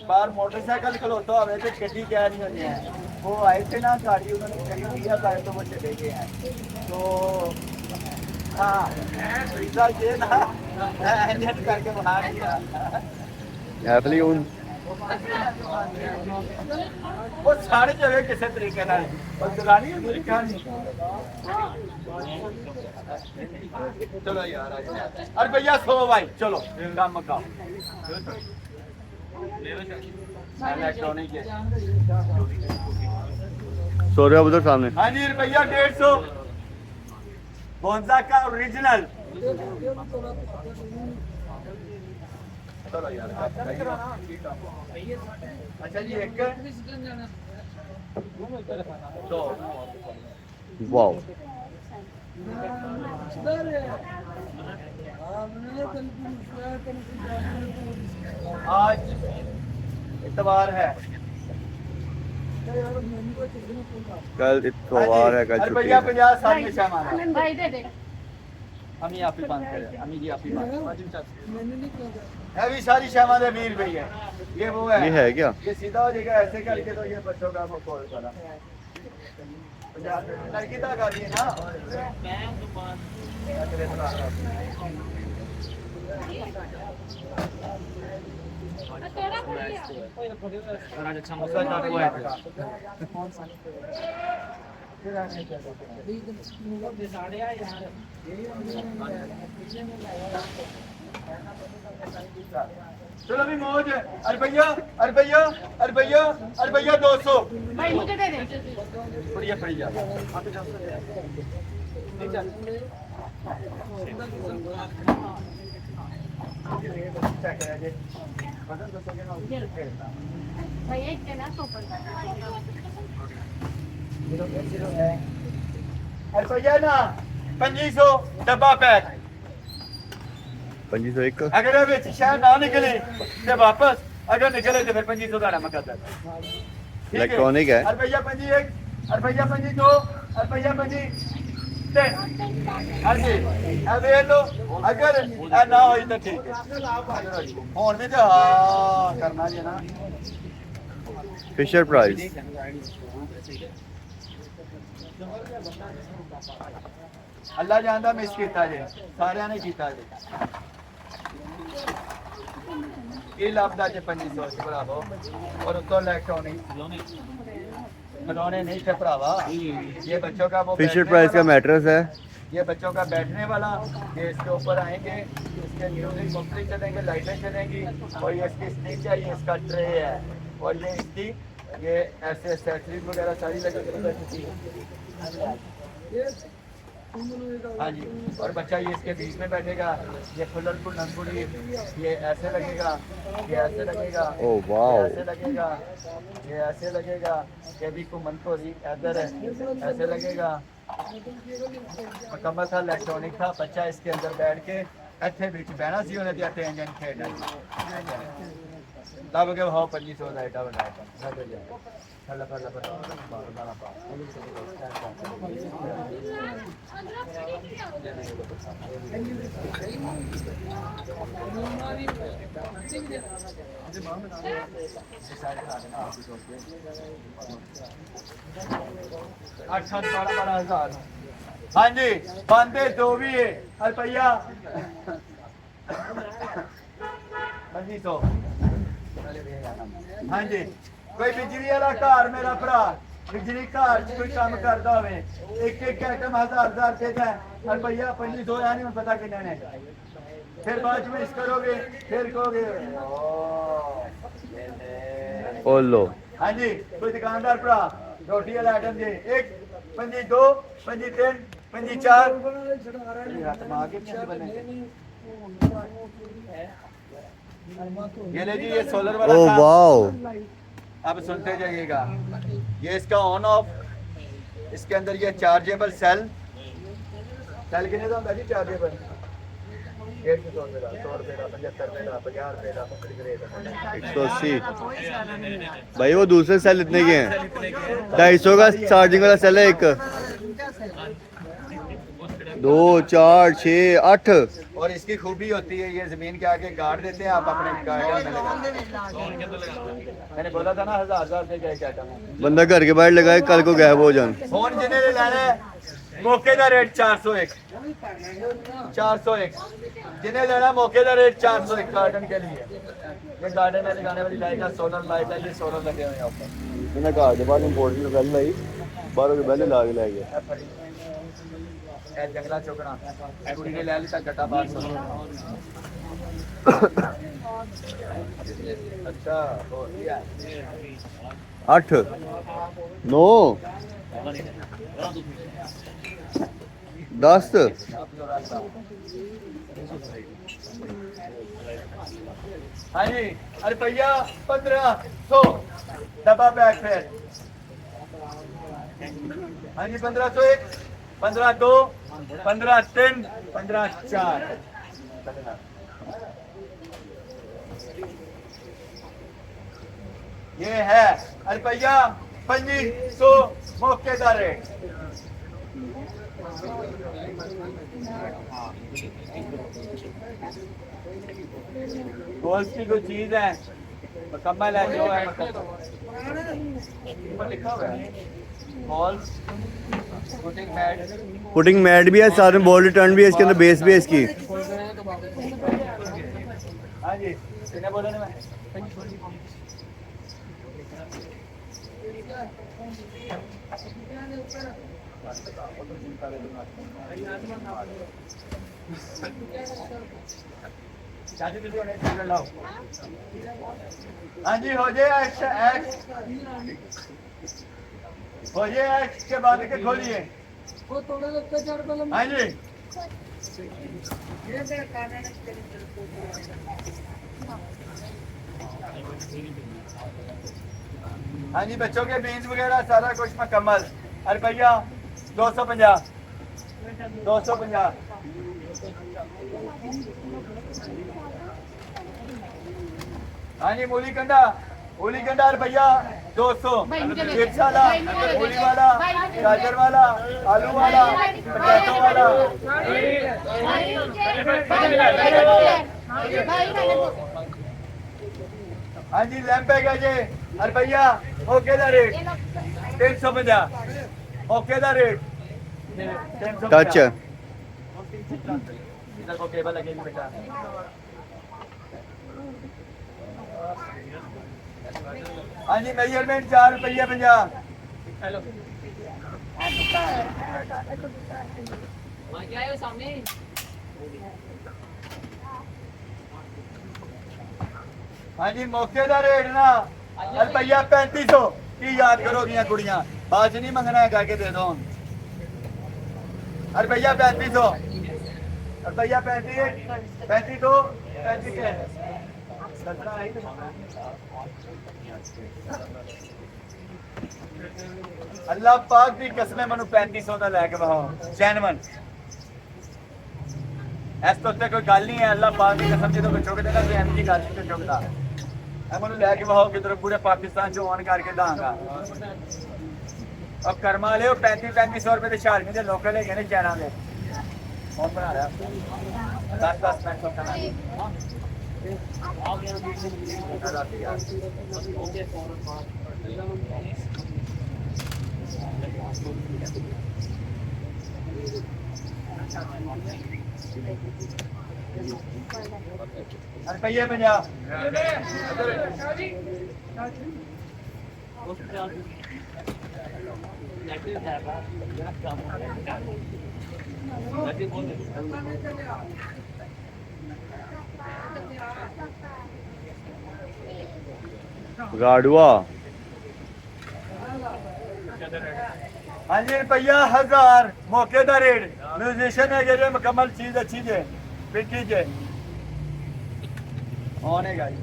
बाहर मोटरसाइकिल खलोता हुआ तो गड्डी क्या नहीं होनी है। वो आए थे ना गाड़ी उन्होंने करीब दिया था तो वो चले गए हैं। तो हाँ वीजा ये ना एंजन करके बाहर दिया एप्लीकून वो सारे जगह किसी तरीके ना और चलानी है मेरी कहानी। चलो यार अरे भैया सो भाई चलो काम मकाओ इलेक्ट्रॉनिक है। 100 रुपया उधर सामने। हाँ जी रुपया 150 बोंजा का ओरिजिनल। चलो यार अच्छा जी एक दो वाओ आज इतवार है कल इतवार है, कल छुट्टी रुपया है। 50 साल में सामान भाई दे दे हम ही आप ही बात करें हम ही जी आप ही बात है भी सारी शामान अमीर भई है। ये वो है ये है क्या? ये सीधा हो जाएगा ऐसे करके तो ये बच्चों का वो कॉल करा लड़की तक आ रही है ना। चलो भी मौज है। रुपया रुपया रुपया रुपया 200 भाई मुझे दे दे बढ़िया बढ़िया भाई एक देना तो पर रुपया ना 2500 डब्बा पैक 2501 अगर ये बेच शायद ना निकले तो वापस अगर निकले तो फिर 2500 का मैं कहता इलेक्ट्रॉनिक है। रुपया 21 रुपया 22 रुपया 23 हाँ जी अब ये लो अगर ना हो तो ठीक है फोन भी तो हाँ करना जी ना फिशर प्राइस अल्लाह जानदा मिस कीता जे सारियां ने कीता जे ये लाभदा जे 2500 से भरावो और तो इलेक्ट्रॉनिक खिलौने नहीं थे भरावा। ये बच्चों का वो फिशर बैठने प्राइस का वाला- मैट्रेस है। ये बच्चों का बैठने वाला ये इसके ऊपर आएंगे इसके म्यूजिक मुख्तलिफ चलेंगे लाइटें चलेंगी और ये इसकी स्टिक है ये इसका ट्रे है और ये इसकी ये ऐसे एक्सेसरीज वगैरह सारी लगेगी। हाँ जी और बच्चा ये इसके बीच में बैठेगा ये फुलर नंगुड़ी ये ऐसे लगेगा ये ऐसे लगेगा ओह वाओ ये ऐसे लगेगा ये ऐसे लगेगा ये भी कुमन को इधर है ऐसे लगेगा। मुकम्मल था इलेक्ट्रॉनिक था बच्चा इसके अंदर बैठ के ਇੱਥੇ ਵਿੱਚ ਬਹਿਣਾ ਸੀ ਉਹਨੇ ਤੇ ਇੱਥੇ ਇੰਜਨ ਖੇਡਣਾ ਸੀ ਲੱਭ ਕੇ ਉਹ 2500 ਦਾ ਐਡਾ ਵੱਡਾ ਆਈਟਮ ਲੱਗ ਗਿਆ ਫੱਲਾ ਫੱਲਾ ਫੱਲਾ ਬਾਲਾ ਪਾ अच्छा 12,000 हाँ जी बांधे जो भी है रुपया 2500 हाँ जी कोई बिजली वाला घर मेरा भरा बिजली घर च कोई काम करता हो एक एक आइटम 1000 रुपये का रुपया 2500 है नहीं पता कितने ने फिर बाद में इस करोगे फिर कहोगे ओ लो हाँ जी कोई दुकानदार भरा रोटी वाला आइटम दे एक 22 23 24 ये ले जी ये सोलर वाला ओ था। वाओ अब सुनते जाइएगा ये इसका ऑन ऑफ इसके अंदर ये चार्जेबल सेल सेल कितने का होता है जी चार्जेबल 150 रुपये का 100 रुपये का 75 रुपये का 50 रुपये का पकड़ के रेट 180 भाई वो दूसरे सेल इतने के हैं 250 का चार्जिंग वाला सेल है एक 2 4 6 8 और इसकी खूबी होती है ये जमीन के आगे गाड़ देते हैं, आप अपने गार्डन में लगा। मैंने बोला था ना 1000 से क्या कहता हूँ। बंदा घर के बाहर लगाए कल को गायब हो जान। फोन जिन्हें लेना है मौके का रेट 401 401, जिन्हें लेना मौके का रेट 401 गार्डन के लिए। ये गार्डन में लगाने वाली लाइट है, सोलर लाइट है, ये सोलर लगे हुए हैं ऊपर। मैंने कहा के बाद इंपोर्टेंट बेल लाई बाहरों के बेल ला के ले गया। ए जंगला चौकड़ा कुड़ी ने ले ली तक गटा बाहर सुनो। अच्छा हो गया 8 9 10 हाँ जी रुपया 1500 डब्बा बैग फेयर। हाँ जी 1501 15-2 15-3 15-4। ये है रुपया 2500 मौके का रेट। गोल्ड की कोई चीज है मुकम्मल है जो है ऊपर लिखा हुआ है balls putting mat. Putting mat भी है, साथ में बॉल रिटर्न भी है, इसके अंदर बेस भी है इसकी। हाँ जी कितने बोले ना मैं हाँ जी हो जाए हो जाए के बाद के खोलिए। हाँ जी हाँ जी बच्चों के बीन्स वगैरह सारा कुछ मुकम्मल। रुपया 250 250। हाँ जी मूली कंडा रुपया 200। चिप्स वाला मूली वाला गाजर वाला आलू वाला पटेटो वाला। हाँ जी लैंप है जी रुपया ओके दा रेट 350 ओके दा रेट 350। टच है इधर को केबल लगेगी बेटा। हाँ जी मेजरमेंट 4 रुपया 50। हेलो हाँ जी मौके का रेट ना रुपया 3500 की याद करो कुड़ियां बाद नहीं मंगना है गा के दे दो। रुपया 3500 रुपया 35 अल्लाह पाक की कसम मनु 3500 का लैके बहाओ जैनवन इस तो कोई गल नहीं है। अल्लाह पाक की कसम जो कोई चुक देगा तो एम की गल नहीं चुकता मनु लैके बहाओ किधर पूरे पाकिस्तान चो ऑन करके दांगा। अब कर्मा ले 3500 रुपए के शारमी के लोकल है कहने चाइना के कौन बना रहा 10 मिनट रुपये 50। गाड़ुआ हाँ जी रुपया 1000 मौके का रेट। म्यूजिशियन है जो मुकम्मल चीज अच्छी है पिटी जे ऑन है गाड़ी।